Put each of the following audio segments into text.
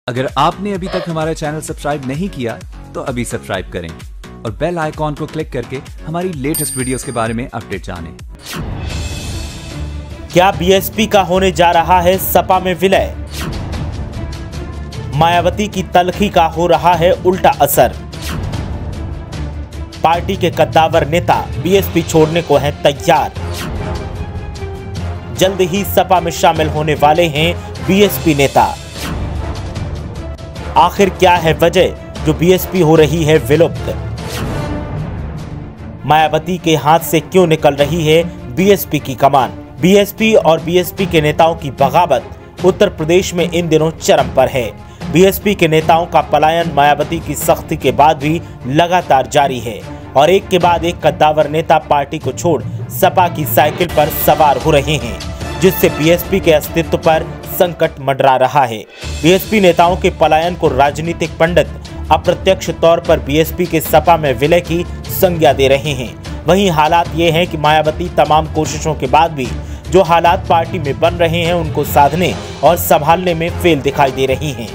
अगर आपने अभी तक हमारा चैनल सब्सक्राइब नहीं किया तो अभी सब्सक्राइब करें और बेल आइकॉन को क्लिक करके हमारी लेटेस्ट वीडियोस के बारे में अपडेट जानें। क्या बीएसपी का होने जा रहा है सपा में विलय? मायावती की तल्खी का हो रहा है उल्टा असर। पार्टी के कद्दावर नेता बीएसपी छोड़ने को हैं तैयार। जल्द ही सपा में शामिल होने वाले हैं बीएसपी नेता। आखिर क्या है वजह जो बीएसपी हो रही है विलुप्त? मायावती के हाथ से क्यों निकल रही है बीएसपी की कमान? बीएसपी और बीएसपी के नेताओं की बगावत उत्तर प्रदेश में इन दिनों चरम पर है। बीएसपी के नेताओं का पलायन मायावती की सख्ती के बाद भी लगातार जारी है और एक के बाद एक कद्दावर नेता पार्टी को छोड़ सपा की साइकिल पर सवार हो रहे हैं, जिससे बीएसपी के अस्तित्व पर संकट मंडरा रहा है। बीएसपी नेताओं के पलायन को राजनीतिक पंडित अप्रत्यक्ष तौर पर बीएसपी के सपा में विलय की संज्ञा दे रहे हैं। वहीं हालात ये हैं कि मायावती तमाम कोशिशों के बाद भी जो हालात पार्टी में बन रहे हैं उनको साधने और संभालने में फेल दिखाई दे रही हैं।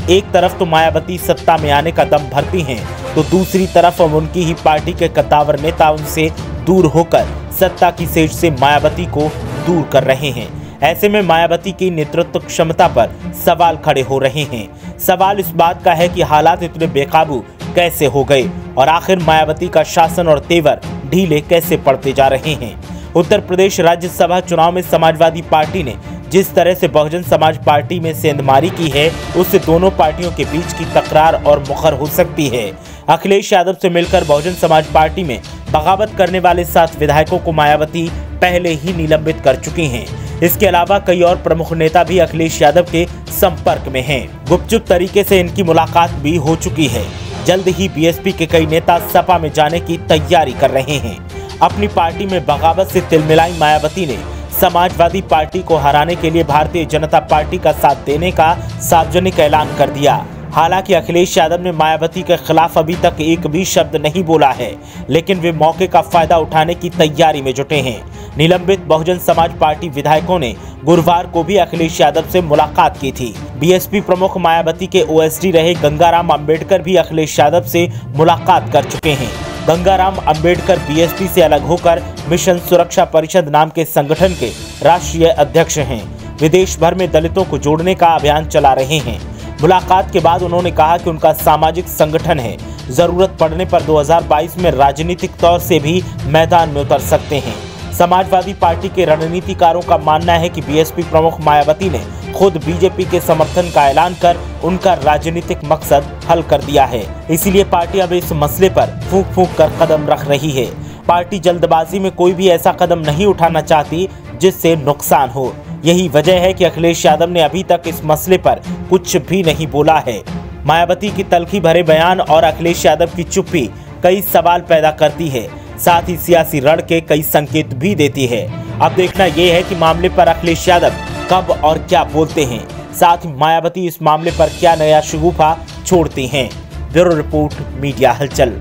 एक तरफ तो मायावती सत्ता में आने का दम भरती हैं, तो दूसरी तरफ अब उनकी ही पार्टी के कद्दावर नेता उनसे दूर होकर सत्ता की सेज से मायावती को दूर कर रहे हैं। ऐसे में मायावती की नेतृत्व क्षमता पर सवाल खड़े हो रहे हैं। सवाल इस बात का है कि हालात इतने बेकाबू कैसे हो गए और आखिर मायावती का शासन और तेवर ढीले कैसे पड़ते जा रहे हैं। उत्तर प्रदेश राज्यसभा चुनाव में समाजवादी पार्टी ने जिस तरह से बहुजन समाज पार्टी में सेंधमारी की है, उससे दोनों पार्टियों के बीच की तकरार और मुखर हो सकती है। अखिलेश यादव से मिलकर बहुजन समाज पार्टी में बगावत करने वाले 7 विधायकों को मायावती पहले ही निलंबित कर चुकी हैं। इसके अलावा कई और प्रमुख नेता भी अखिलेश यादव के संपर्क में हैं। गुपचुप तरीके से इनकी मुलाकात भी हो चुकी है। जल्द ही बीएसपी के कई नेता सपा में जाने की तैयारी कर रहे हैं। अपनी पार्टी में बगावत से तिलमिलाई मायावती ने समाजवादी पार्टी को हराने के लिए भारतीय जनता पार्टी का साथ देने का सार्वजनिक ऐलान कर दिया। हालांकि अखिलेश यादव ने मायावती के खिलाफ अभी तक एक भी शब्द नहीं बोला है, लेकिन वे मौके का फायदा उठाने की तैयारी में जुटे हैं। निलंबित बहुजन समाज पार्टी विधायकों ने गुरुवार को भी अखिलेश यादव से मुलाकात की थी। बीएसपी प्रमुख मायावती के ओएसडी रहे गंगाराम अंबेडकर भी अखिलेश यादव से मुलाकात कर चुके हैं। गंगाराम अंबेडकर बीएसपी से अलग होकर मिशन सुरक्षा परिषद नाम के संगठन के राष्ट्रीय अध्यक्ष हैं। वे देश भर में दलितों को जोड़ने का अभियान चला रहे हैं। मुलाकात के बाद उन्होंने कहा कि उनका सामाजिक संगठन है, जरूरत पड़ने पर 2022 में राजनीतिक तौर से भी मैदान में उतर सकते हैं। समाजवादी पार्टी के रणनीतिकारों का मानना है कि बीएसपी प्रमुख मायावती ने खुद बीजेपी के समर्थन का ऐलान कर उनका राजनीतिक मकसद हल कर दिया है। इसीलिए पार्टी अब इस मसले पर फूंक फूंक कर कदम रख रही है। पार्टी जल्दबाजी में कोई भी ऐसा कदम नहीं उठाना चाहती जिससे नुकसान हो। यही वजह है कि अखिलेश यादव ने अभी तक इस मसले पर कुछ भी नहीं बोला है। मायावती की तल्खी भरे बयान और अखिलेश यादव की चुप्पी कई सवाल पैदा करती है, साथ ही सियासी रण के कई संकेत भी देती है। अब देखना यह है कि मामले पर अखिलेश यादव कब और क्या बोलते हैं, साथ ही मायावती इस मामले पर क्या नया शगुफा छोड़ती हैं। ब्यूरो रिपोर्ट, मीडिया हलचल।